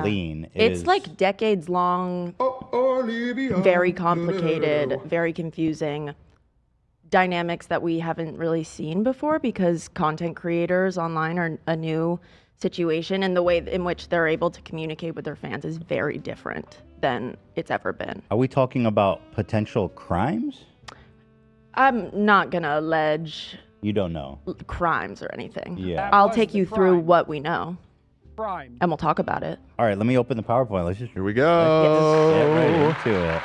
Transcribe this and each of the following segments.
Colleen. It's like decades long, Olivia, very complicated, very confusing dynamics that we haven't really seen before because content creators online are a new situation, and the way in which they're able to communicate with their fans is very different than it's ever been. Are we talking about potential crimes? I'm not gonna allege You don't know. crimes or anything. Yeah. I'll take you through what we know. Crime. And we'll talk about it. All right, let me open the PowerPoint. Let's just Here we get go. right into it.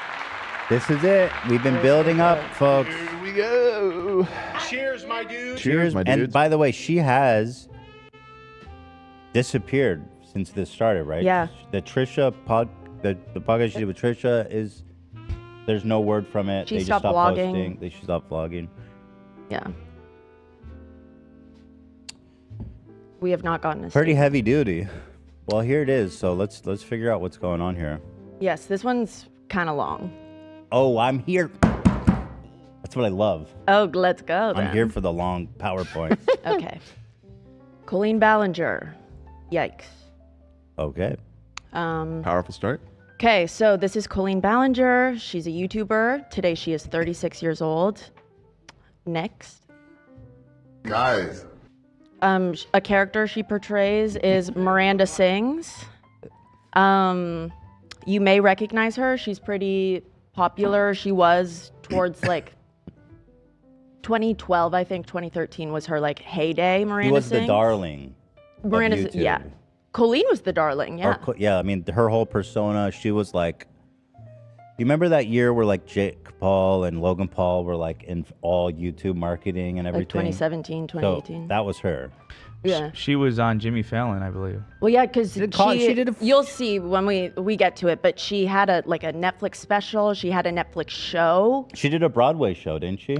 This is it. We've been building up, folks. Here we go. Cheers, my dude. Cheers, my And dudes. by the way, she has disappeared since this started, right? Yeah. The podcast she did with Trisha is, there's no word from it. She They stopped just stopped vlogging. posting. They stopped vlogging. Yeah. We have not gotten a Pretty statement. heavy duty. Well, here it is. So let's figure out what's going on here. Yes, this one's kind of long. Oh, I'm here. That's what I love. Oh, let's go then. I'm here for the long PowerPoint. Okay. Colleen Ballinger. Yikes. Okay. Powerful start. Okay, so this is Colleen Ballinger. She's a YouTuber. Today she is 36 years old. Next. Guys, A character she portrays is Miranda Sings. You may recognize her. She's pretty popular. She was towards like 2012, I think 2013 was her like heyday. Miranda She was Sings. the darling. of Miranda, YouTube. yeah. Colleen was the darling, yeah. Yeah, I mean, her whole persona, she was like, you remember that year where like Jake Paul and Logan Paul were like in all YouTube marketing and Like everything? 2017, So 2018. that was her. Yeah. She was on Jimmy Fallon, I believe. Well, yeah, because she did a you'll see when we get to it, but she had a Netflix special. She had a Netflix show. She did a Broadway show, didn't she?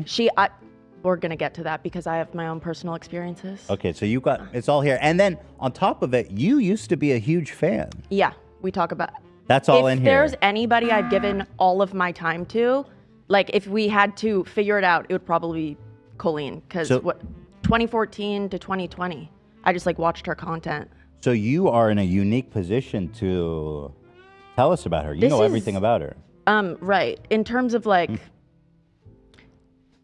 We're going to get to that because I have my own personal experiences. Okay, so you got, it's all here. And then on top of it, you used to be a huge fan. Yeah, we talk about That's all in If here. there's anybody I've given all of my time to, like if we had to figure it out, it would probably be Colleen. Because So- 2014 to 2020, I just like watched her content. So you are in a unique position to tell us about her. You This know is- everything about her. Right. In terms of like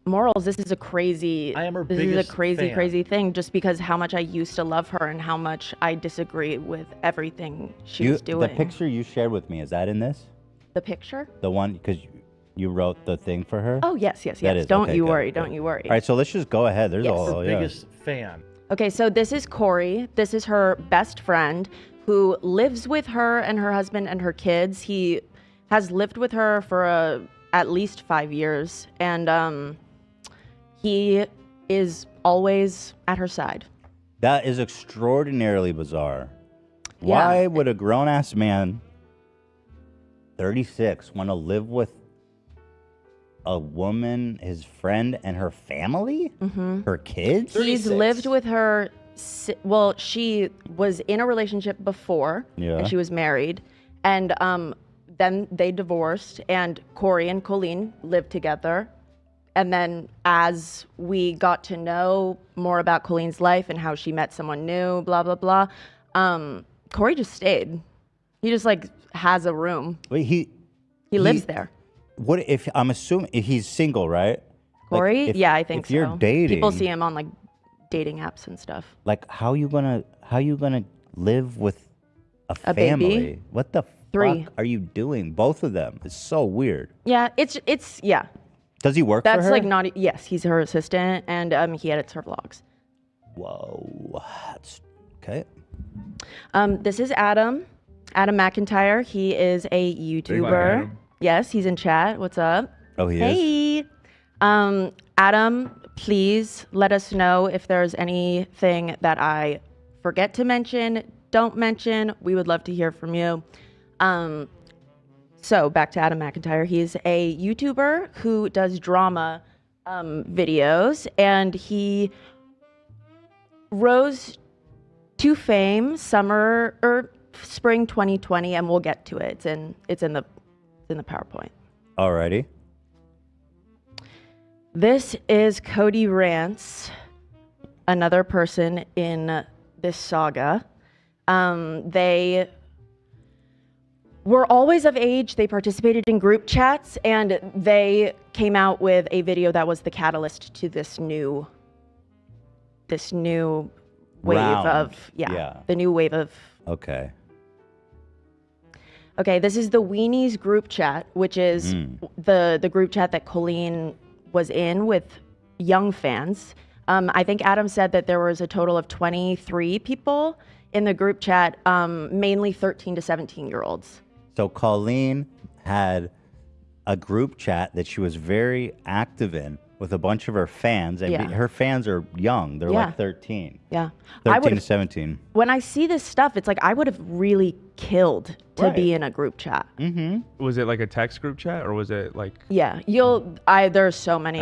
morals, this is a crazy. I am her This is biggest a crazy, fan. crazy thing. Just because how much I used to love her and how much I disagree with everything she was doing. The picture you shared with me, is that in this? The picture? The one, because you wrote the thing for her? Oh yes, yes, That yes. is- Don't okay, you good, worry. good. Don't you worry. All right, so let's just go ahead. There's Yes. all, yeah. Biggest fan. Okay, so this is Corey. This is her best friend who lives with her and her husband and her kids. He has lived with her for at least 5 years, and he is always at her side. That is extraordinarily bizarre. Yeah. Why would a grown-ass man, 36, want to live with a woman, his friend, and her family? Mm-hmm. Her kids? He's 36. lived with her. Well, she was in a relationship before, Yeah. and she was married, and then they divorced, and Corey and Colleen lived together. And then as we got to know more about Colleen's life and how she met someone new, blah, blah, blah, Corey just stayed. He just like has a room. Wait, He lives there. What if, I'm assuming, if he's single, right? Like, Corey? if- Yeah, I think if so. you're dating, People see him on like dating apps and stuff. like how you gonna live with a A baby? family? What the 3. fuck are you doing? Both of them. It's so weird. Yeah, it's yeah. Does he work for That's her? like not. Yes, he's her assistant, and he edits her vlogs. Whoa. That's okay. This is Adam McIntyre. He is a YouTuber. Adam. Yes, he's in chat. What's up? Oh, he is? Hey. Adam, please let us know if there's anything that I forget to mention, don't mention. We would love to hear from you. So back to Adam McIntyre. He's a YouTuber who does drama videos, and he rose to fame summer or spring 2020, and we'll get to it. It's in the PowerPoint. Alrighty. This is Cody Rance, another person in this saga. They were always of age. They participated in group chats, and they came out with a video that was the catalyst to this new wave Round. of the new wave of. Okay. Okay, this is the Weenies group chat, which is the group chat that Colleen was in with young fans. I think Adam said that there was a total of 23 people in the group chat, mainly 13 to 17-year-olds. So Colleen had a group chat that she was very active in with a bunch of her fans, and her fans are young. They're like 13. Yeah. 13 to 17. When I see this stuff, it's like I would have really killed to be in a group chat. Mm-hmm. Was it like a text group chat or was it like? Yeah, there's so many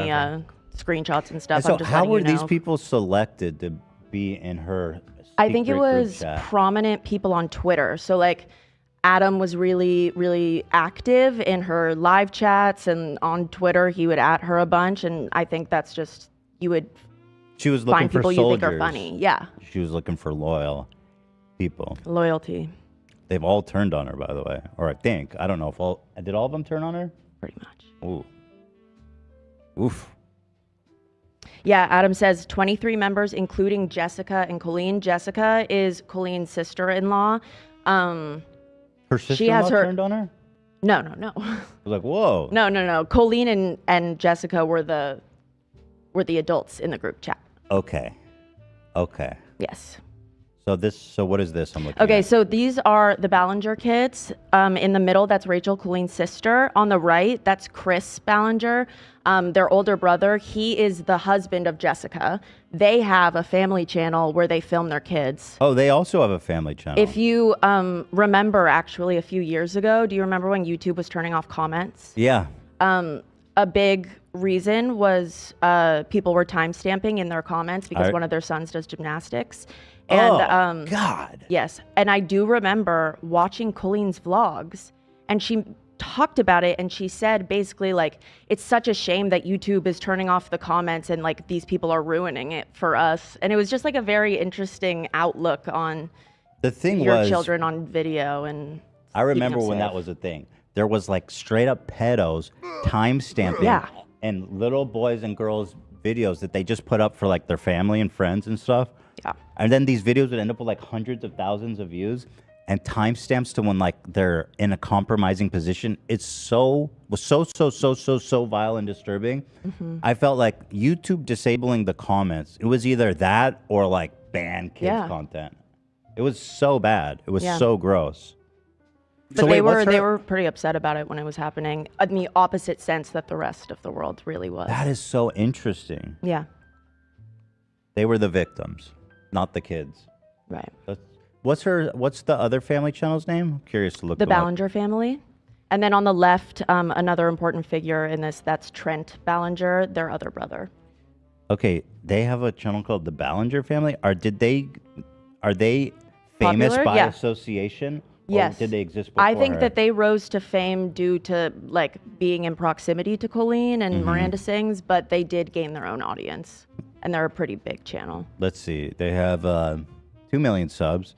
screenshots and stuff. And so I'm just how letting were you these know. people selected to be in her I think it secret group was chat? prominent people on Twitter. So like Adam was really, really active in her live chats, and on Twitter he would at her a bunch, and I think that's just you would She was looking find for people soldiers. you think are funny. Yeah. She was looking for loyal people. Loyalty. They've all turned on her, by the way. Or I think. I don't know if did all of them turn on her? Pretty much. Ooh. Oof. Yeah, Adam says 23 members, including Jessica and Colleen. Jessica is Colleen's sister-in-law. Her sister-in-law turned on her? No. I was like, whoa. No. Colleen and Jessica were the adults in the group chat. Okay. Yes. So what is this I'm looking Okay, at? so these are the Ballinger kids. In the middle, that's Rachel, Colleen's sister. On the right, that's Chris Ballinger, their older brother. He is the husband of Jessica. They have a family channel where they film their kids. Oh, they also have a family channel. If you remember, actually, a few years ago, do you remember when YouTube was turning off comments? Yeah. A big reason was people were timestamping in their comments because one of their sons does gymnastics. And, God. Yes. And I do remember watching Colleen's vlogs, and she talked about it, and she said basically like, it's such a shame that YouTube is turning off the comments and like these people are ruining it for us. And it was just like a very interesting outlook on The thing your was, children on video. And I remember keeping them when that safe. was a thing. There was like straight up pedos time stamping and little boys and girls videos that they just put up for like their family and friends and stuff. Yeah. And then these videos would end up with like hundreds of thousands of views and timestamps to when like they're in a compromising position. It's so vile and disturbing. I felt like YouTube disabling the comments. It was either that or like ban kids content. It was so bad. It was so gross. But they were pretty upset about it when it was happening in the opposite sense that the rest of the world really was. That is so interesting. Yeah. They were the victims, not the kids. Right. What's the other family channel's name? I'm curious to look The them up. Ballinger family. And then on the left, another important figure in this, that's Trent Ballinger, their other brother. Okay, they have a channel called the Ballinger family. Are they famous Popular? by Yeah. association? Or Yes. did they exist before I think her? that they rose to fame due to like being in proximity to Colleen and Miranda sings, but they did gain their own audience, and they're a pretty big channel. Let's see. They have 2 million subs.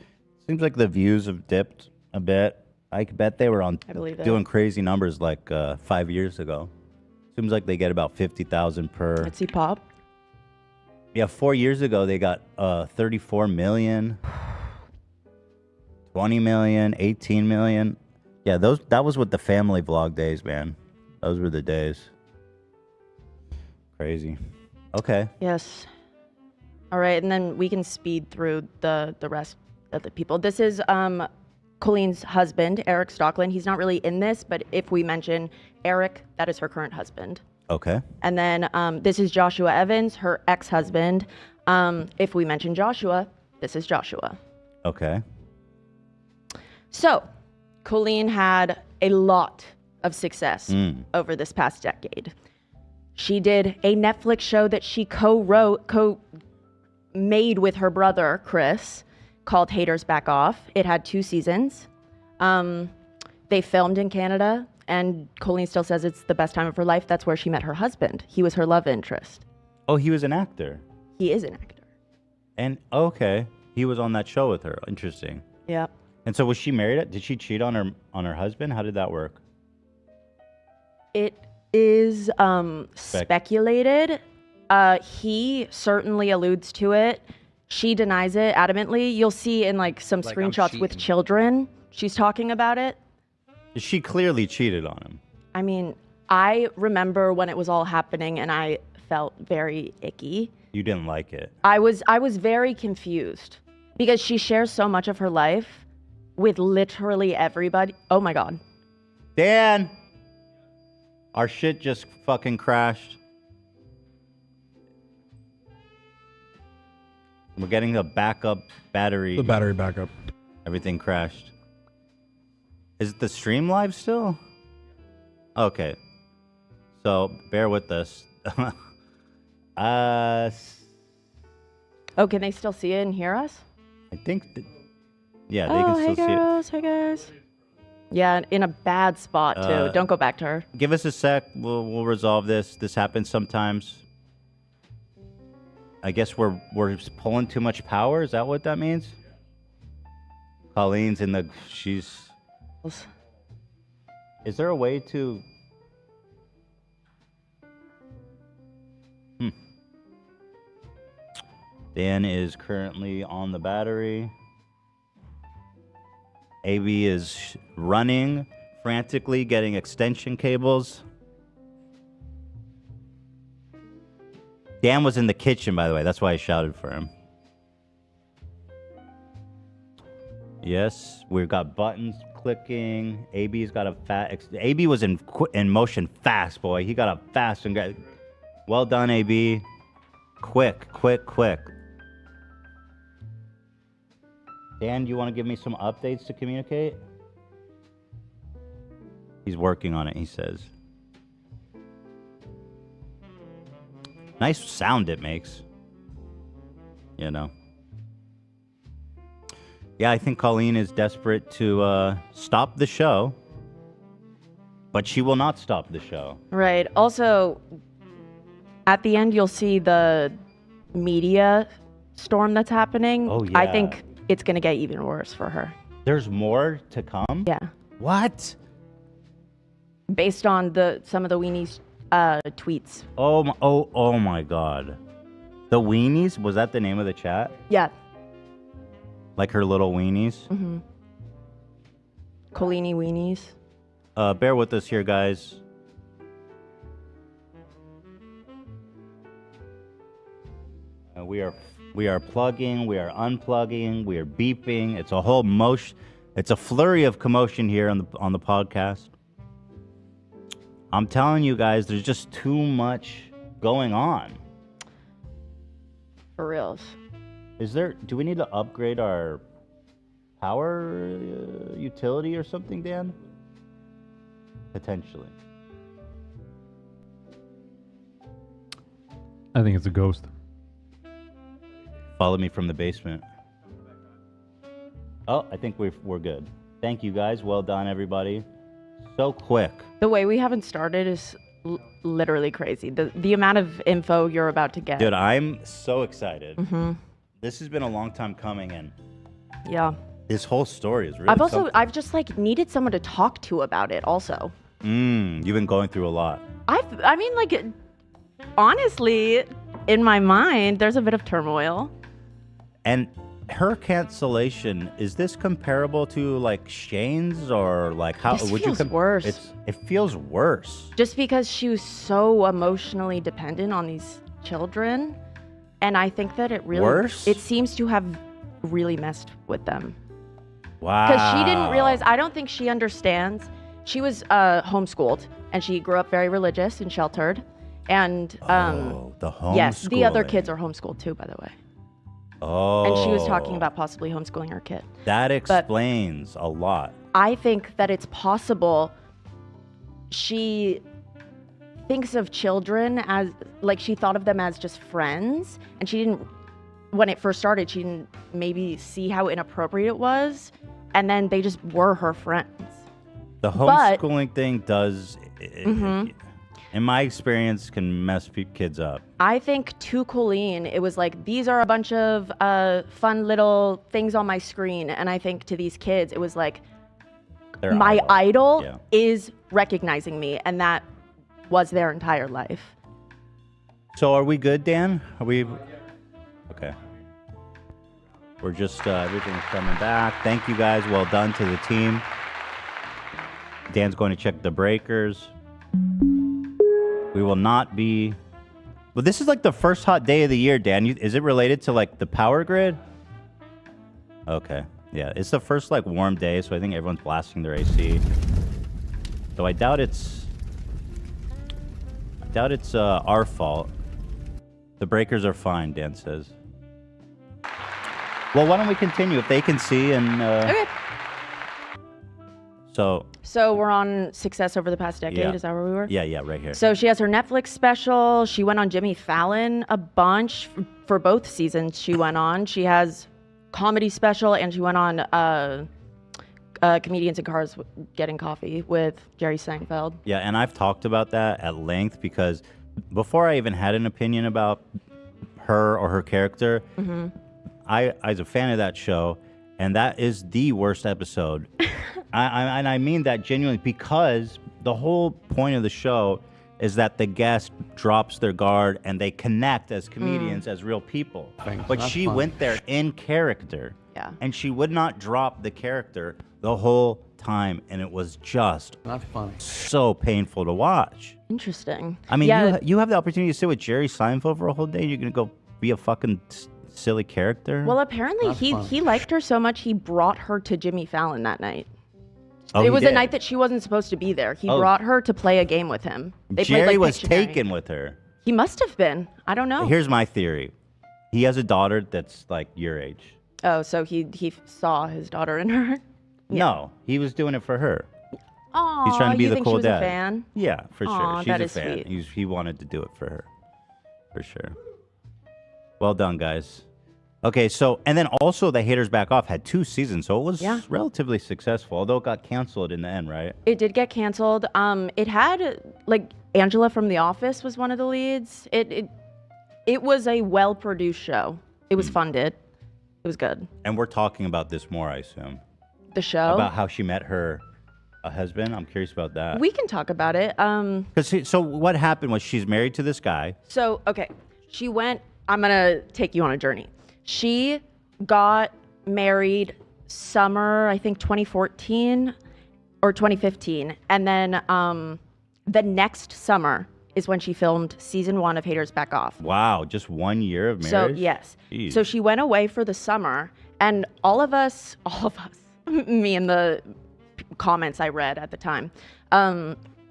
Seems like the views have dipped a bit. I bet they were on I believe that. doing crazy numbers like 5 years ago. Seems like they get about 50,000 per. Let's see, Pop. Yeah, 4 years ago they got 34 million, 20 million, 18 million. Yeah, that was with the family vlog days, man. Those were the days. Crazy. Okay. Yes. All right, and then we can speed through the rest of the people. This is Colleen's husband, Eric Stockland. He's not really in this, but if we mention Eric, that is her current husband. Okay. And then this is Joshua Evans, her ex-husband. If we mention Joshua, this is Joshua. Okay. So, Colleen had a lot of success over this past decade. She did a Netflix show that she made with her brother, Chris, called Haters Back Off. It had 2 seasons. They filmed in Canada, and Colleen still says it's the best time of her life. That's where she met her husband. He was her love interest. Oh, he was an actor. He is an actor. And okay, he was on that show with her. Interesting. Yeah. And so was she married? Did she cheat on her husband? How did that work? It is speculated. He certainly alludes to it. She denies it adamantly. You'll see in like some Like, I'm screenshots with cheating. children. She's talking about it. She clearly cheated on him. I mean, I remember when it was all happening and I felt very icky. You didn't like it. I was very confused because she shares so much of her life with literally everybody. Oh my God. Dan! Our shit just fucking crashed. We're getting a backup battery. The battery backup. Everything crashed. Is the stream live still? Okay. So bear with us. I Oh, can they still see it and hear us? think yeah, they Oh, can hey still see it. girls, hey guys. Yeah, in a bad spot too. Don't go back to her. Give us a sec. We'll resolve this. This happens sometimes. I guess we're pulling too much power. Is that what that means? Colleen's in the. She's. Is there a way to? Dan is currently on the battery. AB is running frantically, getting extension cables. Dan was in the kitchen, by the way. That's why I shouted for him. Yes, we've got buttons clicking. AB's got a AB was in motion fast, boy. He got up fast and got. Well done, AB. Quick. Dan, do you want to give me some updates to communicate? He's working on it, he says. Nice sound it makes. You know. Yeah, I think Colleen is desperate to stop the show. But she will not stop the show. Right. Also, at the end, you'll see the media storm that's happening. Oh, I yeah. think it's going to get even worse for her. There's more to come? Yeah. What? Based on some of the weenies tweets. Oh my God. The weenies? Was that the name of the chat? Yeah. Like her little weenies? Mm-hmm. Colini weenies. Bear with us here, guys. We are plugging, we are unplugging, we are beeping. It's a whole motion. It's a flurry of commotion here on the podcast. I'm telling you guys, there's just too much going on. For reals. Do we need to upgrade our power utility or something, Dan? Potentially. I think it's a ghost. Follow me from the basement. Oh, I think we're good. Thank you guys. Well done, everybody. So quick. The way we haven't started is literally crazy. The amount of info you're about to get. Dude, I'm so excited. Mm-hmm. This has been a long time coming, and Yeah. this whole story is really I've just like needed someone to talk to about it also. You've been going through a lot. I mean, like, honestly, in my mind, there's a bit of turmoil. And her cancellation, is this comparable to like Shane's, or like how This would feels you worse. It feels worse. Just because she was so emotionally dependent on these children. And I think that it really... Worse? It seems to have really messed with them. Wow. Because she didn't realize... I don't think she understands. She was homeschooled, and she grew up very religious and sheltered. And... the homeschooling. yes, the other kids are homeschooled too, by the way. Oh. And she was talking about possibly homeschooling her kid. That explains a lot. I think that it's possible she thinks of children as, like, she thought of them as just friends, and she didn't, when it first started, she didn't maybe see how inappropriate it was, and then they just were her friends. The homeschooling thing does... in my experience, can mess kids up. I think to Colleen, it was like, these are a bunch of fun little things on my screen. And I think to these kids, it was like, Their my idol Yeah. is recognizing me. And that was their entire life. So are we good, Dan? Are we? Okay. We're just, everything's coming back. Thank you guys. Well done to the team. Dan's going to check the breakers. We will not be... Well, this is like the first hot day of the year, Dan. Is it related to like the power grid? Okay. Yeah, it's the first like warm day, so I think everyone's blasting their AC. So I doubt it's our fault. The breakers are fine, Dan says. Well, why don't we continue if they can see and... Okay. So we're on Success Over the Past Decade. Yeah. Is that where we were? Yeah, right here. So she has her Netflix special. She went on Jimmy Fallon a bunch for both seasons she went on. She has comedy special, and she went on Comedians in Cars Getting Coffee with Jerry Seinfeld. Yeah, and I've talked about that at length because before I even had an opinion about her or her character, I was a fan of that show, and that is the worst episode. And I mean that genuinely, because the whole point of the show is that the guest drops their guard and they connect as comedians, as real people. But she went there in character. Yeah. And she would not drop the character the whole time, and it was just Not funny. so painful to watch. Interesting. I mean, yeah, you have the opportunity to sit with Jerry Seinfeld for a whole day. You're gonna go be a fucking silly character. well, apparently Not fun. he liked her so much he brought her to Jimmy Fallon that night. Oh, It he was a did? night that she wasn't supposed to be there. He Oh. brought her to play a game with him. They played, Jerry like, was Pictionary. taken with her. He must have been. I don't know. Here's my theory. He has a daughter that's like your age. Oh, so he saw his daughter in her. No, he was doing it for her. Oh, He's trying to be you the think cool she was dad. a fan? Yeah, for sure. Aw, She's that a is fan. sweet. He wanted to do it for her. For sure. Well done, guys. Okay, so, and then also The Haters Back Off had 2 seasons, so it was Yeah. relatively successful, although it got canceled in the end, right? It did get canceled. It had like Angela from The Office was one of the leads. It was a well-produced show. It was funded. It was good. And we're talking about this more, I assume. The show. About how she met her husband. I'm curious about that. We can talk about it. So what happened was she's married to this guy. So, okay. She went, I'm going to take you on a journey. She got married summer, I think 2014 or 2015. And then the next summer is when she filmed season 1 of Haters Back Off. Wow, just 1 year of So, marriage? yes. Jeez. So she went away for the summer, and all of us, me and the comments I read at the time,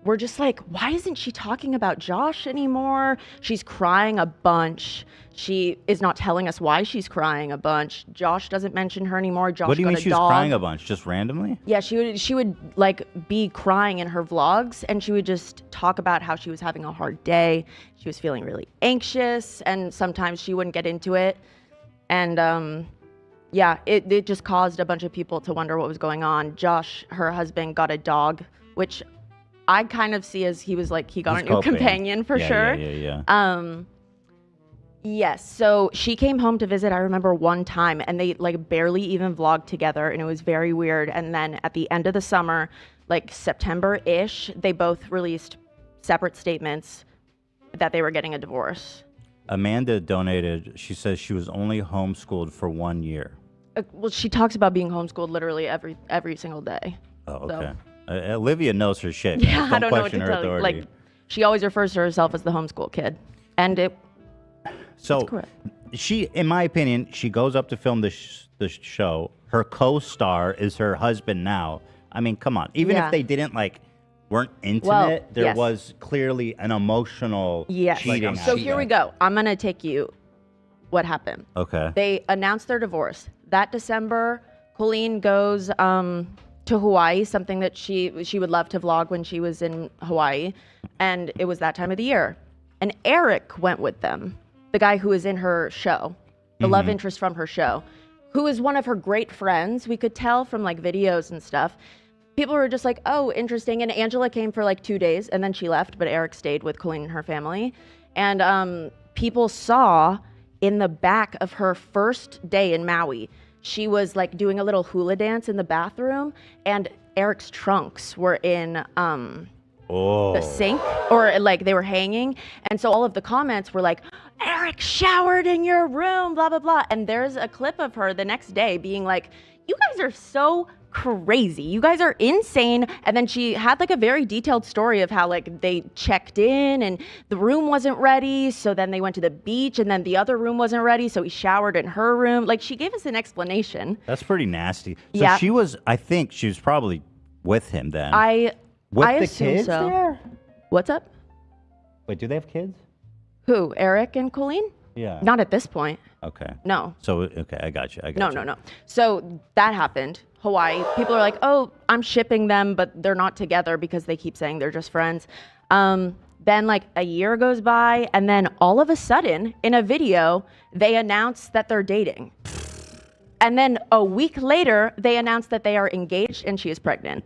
were just like, why isn't she talking about Josh anymore? She's crying a bunch. She is not telling us why she's crying a bunch. Josh doesn't mention her anymore. Josh What do you got mean a she was dog. crying a bunch? Just randomly? Yeah, she would like be crying in her vlogs, and she would just talk about how she was having a hard day. She was feeling really anxious, and sometimes she wouldn't get into it. And yeah, it just caused a bunch of people to wonder what was going on. Josh, her husband, got a dog, which I kind of see as he was like, he got He's a new coping. companion for Yeah, sure. Yeah. Yes. So she came home to visit, I remember one time, and they like barely even vlogged together, and it was very weird. And then at the end of the summer, like September-ish, they both released separate statements that they were getting a divorce. Amanda donated. She says she was only homeschooled for 1 year. Well, she talks about being homeschooled literally every single day. Oh, So- okay. Olivia knows her shit. Yeah, Don't I don't know what question to her tell you. authority. Like, she always refers to herself as the homeschool kid, and So correct. she, in my opinion, she goes up to film the show. Her co-star is her husband now. I mean, come on. Even Yeah. if they didn't weren't intimate, Well, there yes. was clearly an emotional cheating. So here we go. I'm gonna take you what happened. Okay. They announced their divorce. That December, Colleen goes to Hawaii, something that she would love to vlog when she was in Hawaii. And it was that time of the year. And Eric went with them, the guy who is in her show, the love interest from her show, who is one of her great friends. We could tell from like videos and stuff. people were just like, oh, interesting. And Angela came for like 2 days and then she left, but Eric stayed with Colleen and her family. And people saw in the back of her first day in Maui, she was like doing a little hula dance in the bathroom, and Eric's trunks were in the sink, or like they were hanging. And so all of the comments were like, Eric showered in your room, blah, blah, blah. And there's a clip of her the next day being like, you guys are so crazy. You guys are insane. And then she had like a very detailed story of how like they checked in and the room wasn't ready. So then they went to the beach and then the other room wasn't ready. So he showered in her room. Like she gave us an explanation. That's pretty nasty. So Yeah. I think she was probably with him then. I the assume kids so. there? What's up? Wait, do they have kids? Who? Eric and Colleen? Yeah. Not at this point. Okay. No. So, okay, I got you. No. So that happened. Hawaii. People are like, oh, I'm shipping them, but they're not together because they keep saying they're just friends. Then like a year goes by, and then all of a sudden, in a video, they announce that they're dating. And then a week later, they announce that they are engaged and she is pregnant.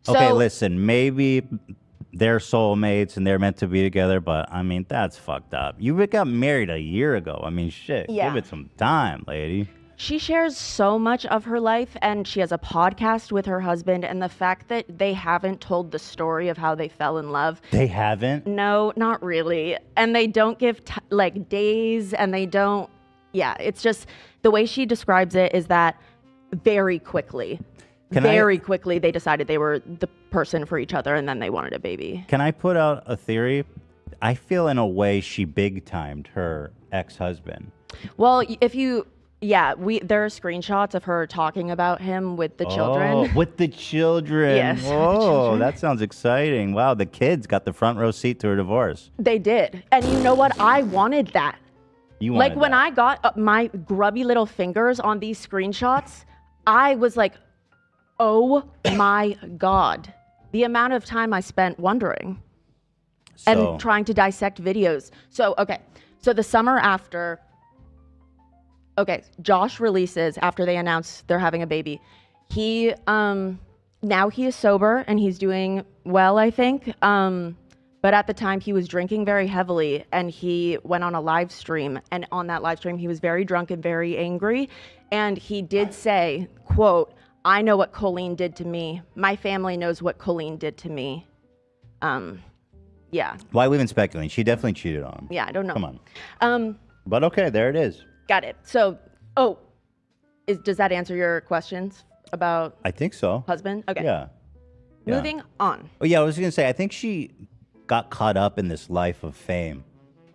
Okay, So- listen, maybe they're soulmates and they're meant to be together, but I mean, that's fucked up. You got married a year ago. I mean, shit, Yeah. give it some time, lady. She shares so much of her life, and she has a podcast with her husband, and the fact that they haven't told the story of how they fell in love. They haven't? No, not really. And they don't give like days, and they don't, yeah, it's just the way she describes it is that very quickly, quickly they decided they were the person for each other, and then they wanted a baby. Can I put out a theory? I feel in a way she big-timed her ex-husband. Well, if you, yeah, there are screenshots of her talking about him with the children. Oh, with the children. Yes, with the Oh, children. that sounds exciting. Wow, the kids got the front row seat to her divorce. They did. And you know what? I wanted that. You Like wanted when that. I got my grubby little fingers on these screenshots, I was like, oh my God. The amount of time I spent wondering and trying to dissect videos. So, okay. So the summer after, okay, Josh releases after they announce they're having a baby. He, now he is sober and he's doing well, I think. But at the time he was drinking very heavily, and he went on a live stream, and on that live stream he was very drunk and very angry. And he did say, quote, I know what Colleen did to me. My family knows what Colleen did to me. Yeah. Why are we even speculating? She definitely cheated on him. Yeah, I don't know. Come on. But okay, there it is. Got it. So, does that answer your questions about I think so. husband? Okay. Yeah. Moving on. Oh, yeah, I was going to say, I think she got caught up in this life of fame.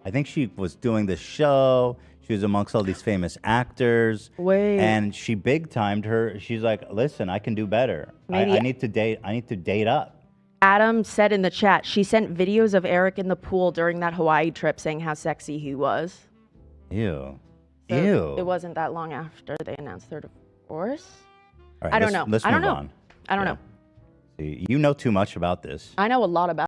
I think she was doing this show. She was amongst all these famous actors. Wait. And she big-timed her. She's like, listen, I can do better. I Maybe- need to date. I need to date up. Adam said in the chat, she sent videos of Eric in the pool during that Hawaii trip saying how sexy he was. Ew. So Ew. It wasn't that long after they announced their divorce. All right, I don't let's- know. Let's I don't move know. on. I don't Yeah. know. See, you know too much about this. I know a lot about